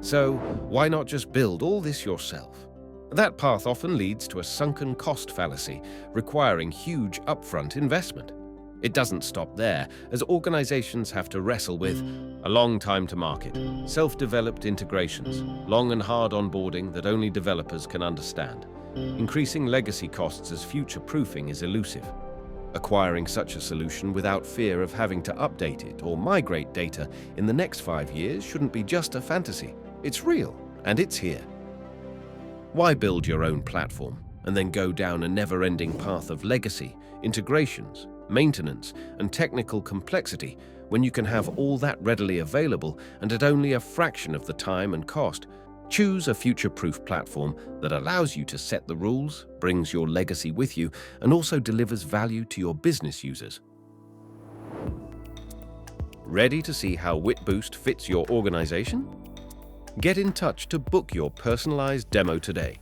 So why not just build all this yourself? That path often leads to a sunken cost fallacy, requiring huge upfront investment. It doesn't stop there, as organizations have to wrestle with a long time to market, self-developed integrations, long and hard onboarding that only developers can understand, increasing legacy costs as future-proofing is elusive. Acquiring such a solution without fear of having to update it or migrate data in the next 5 years shouldn't be just a fantasy. It's real, and it's here. Why build your own platform and then go down a never-ending path of legacy, integrations, maintenance, and technical complexity when you can have all that readily available and at only a fraction of the time and cost? Choose a future-proof platform that allows you to set the rules, brings your legacy with you, and also delivers value to your business users. Ready to see how Witboost fits your organization? Get in touch to book your personalized demo today.